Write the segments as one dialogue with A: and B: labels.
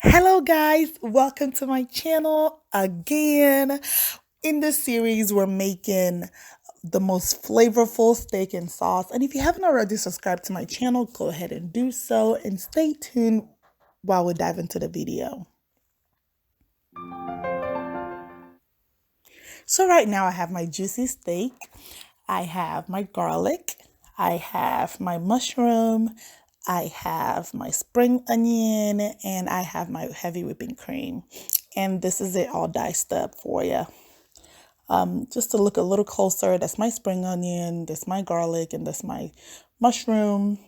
A: Hello guys, welcome to my channel again. In this series, we're making the most flavorful steak and sauce. And if you haven't already subscribed to my channel, go ahead and do so and stay tuned while we dive into the video. So right now I have my juicy steak, I have my garlic, I have my mushroom, I have my spring onion, and I have my heavy whipping cream. And this is it all diced up for you. Just to look a little closer, that's my spring onion, that's my garlic, and that's my mushroom.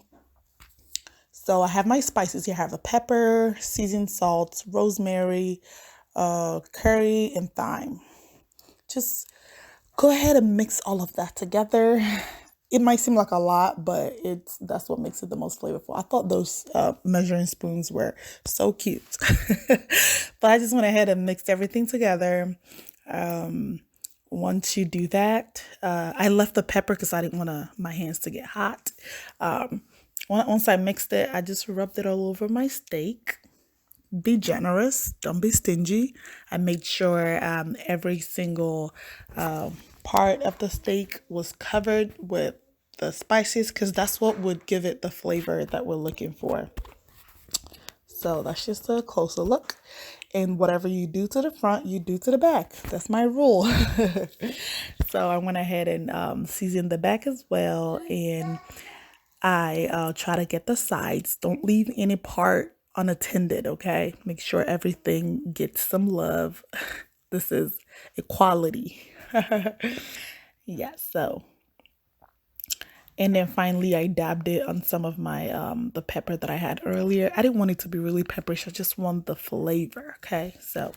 A: So I have my spices here. I have a pepper, seasoned salt, rosemary, curry, and thyme. Just go ahead and mix all of that together. It might seem like a lot, but that's what makes it the most flavorful. I thought those measuring spoons were so cute. But I just went ahead and mixed everything together. Once you do that, I left the pepper because I didn't want my hands to get hot. Once I mixed it, I just rubbed it all over my steak. Be generous, don't be stingy. I made sure every single part of the steak was covered with the spices because that's what would give it the flavor that we're looking for. So that's just a closer look. And whatever you do to the front, you do to the back. That's my rule. So I went ahead and seasoned the back as well. And I try to get the sides. Don't leave any part unattended, okay? Make sure everything gets some love. This is equality. Yeah, so. And then finally, I dabbed it on some of my the pepper that I had earlier. I didn't want it to be really pepperish. I just want the flavor, okay? So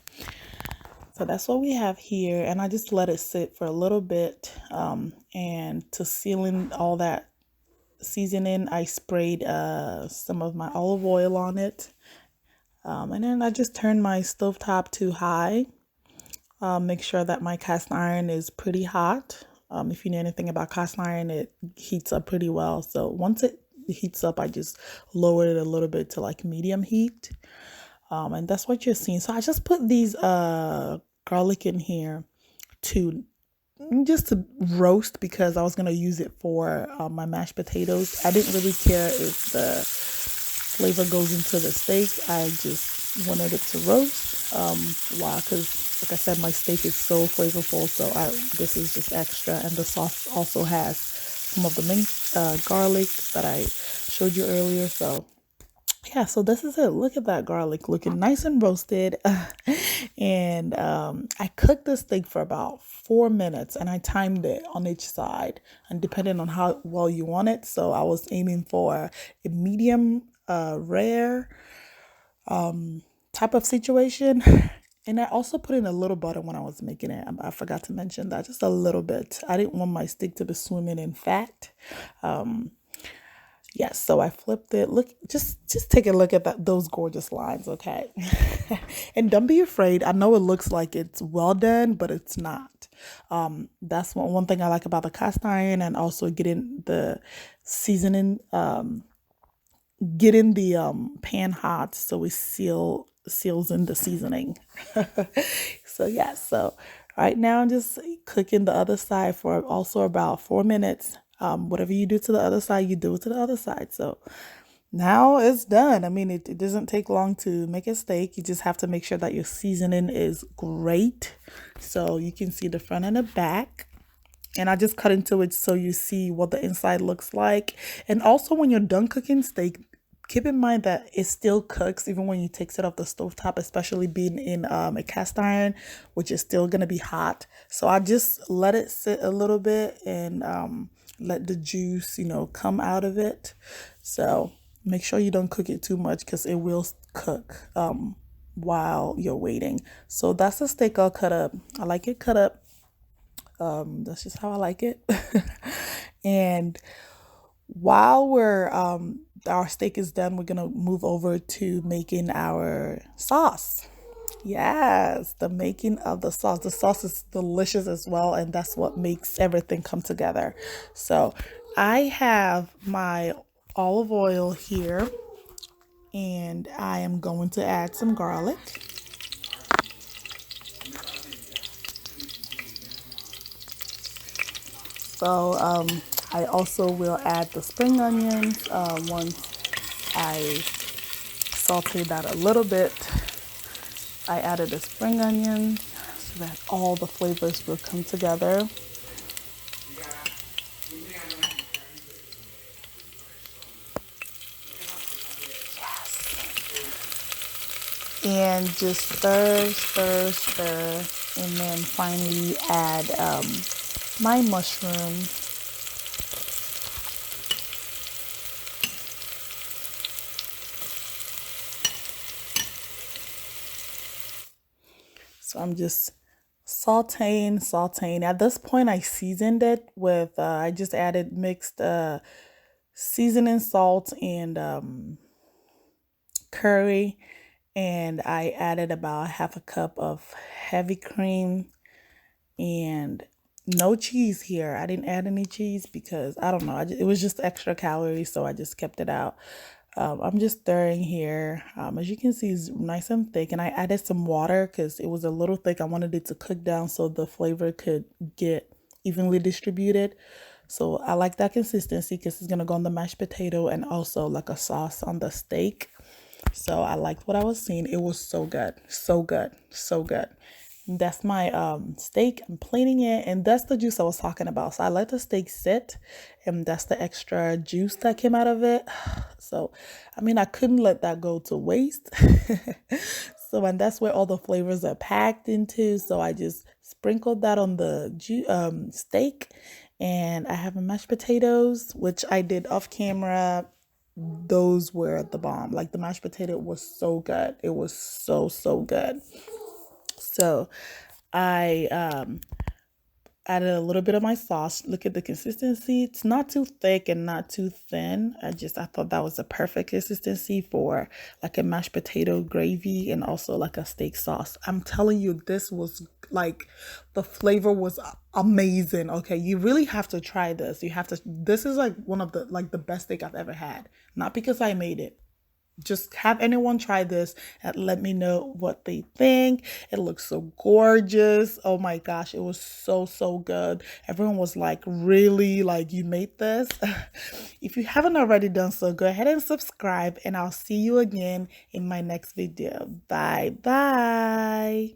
A: that's what we have here. And I just let it sit for a little bit. And to seal in all that seasoning, I sprayed some of my olive oil on it. And then I just turned my stovetop to high. Make sure that my cast iron is pretty hot. If you know anything about cast iron, it heats up pretty well. So once it heats up, I just lower it a little bit to like medium heat. And that's what you're seeing. So I just put these garlic in here to just to roast because I was going to use it for my mashed potatoes. I didn't really care if the flavor goes into the steak. I just wanted it to roast. Why? Because like I said, my steak is so flavorful, so this is just extra. And the sauce also has some of the minced garlic that I showed you earlier. So yeah, so this is it. Look at that garlic looking nice and roasted. And I cooked the steak for about 4 minutes and I timed it on each side and depending on how well you want it. So I was aiming for a medium rare type of situation. And I also put in a little butter when I was making it. I forgot to mention that, just a little bit. I didn't want my steak to be swimming in fat. Yes, so I flipped it. Look, just take a look at those gorgeous lines, okay? And don't be afraid. I know it looks like it's well done, but it's not. That's one thing I like about the cast iron, and also getting the seasoning, getting the pan hot so it seals in the seasoning. So yeah, so right now I'm just cooking the other side for also about 4 minutes. Whatever you do to the other side, you do it to the other side. So now it's done. I mean, it doesn't take long to make a steak. You just have to make sure that your seasoning is great. So you can see the front and the back. And I just cut into it so you see what the inside looks like. And also when you're done cooking steak, keep in mind that it still cooks even when you take it off the stovetop, especially being in a cast iron, which is still going to be hot. So I just let it sit a little bit and let the juice, come out of it. So make sure you don't cook it too much because it will cook while you're waiting. So that's the steak all cut up. I like it cut up. That's just how I like it. And while our steak is done, we're gonna move over to making our sauce. Yes, the making of the sauce. The sauce is delicious as well, and that's what makes everything come together. So I have my olive oil here. and I am going to add some garlic. So I also will add the spring onions once I saute that a little bit. I added the spring onions so that all the flavors will come together. And just stir, stir, stir, and then finally add my mushrooms. So I'm just sauteing. At this point, I seasoned it with, I just added mixed seasoning salt and curry. And I added about half a cup of heavy cream and no cheese here. I didn't add any cheese because I don't know. It was just extra calories, so I just kept it out. I'm just stirring here. As you can see, it's nice and thick. And I added some water because it was a little thick. I wanted it to cook down so the flavor could get evenly distributed. So I like that consistency because it's going to go on the mashed potato and also like a sauce on the steak. So I liked what I was seeing. It was so good. So good. So good. That's my steak. I'm plating it, and that's the juice I was talking about. So I let the steak sit, and that's the extra juice that came out of it. So, I mean, I couldn't let that go to waste. So, and that's where all the flavors are packed into. So I just sprinkled that on the steak, and I have mashed potatoes, which I did off camera. Those were the bomb. Like the mashed potato was so good. It was so, so good. So I added a little bit of my sauce. Look at the consistency. It's not too thick and not too thin. I thought that was the perfect consistency for like a mashed potato gravy and also like a steak sauce. I'm telling you, this was like, the flavor was amazing. Okay, you really have to try this. This is like one of the best steak I've ever had. Not because I made it. Just have anyone try this and let me know what they think. It looks so gorgeous. Oh my gosh, it was so, so good. Everyone was like, really? Like, you made this? If you haven't already done so, go ahead and subscribe, and I'll see you again in my next video. Bye bye.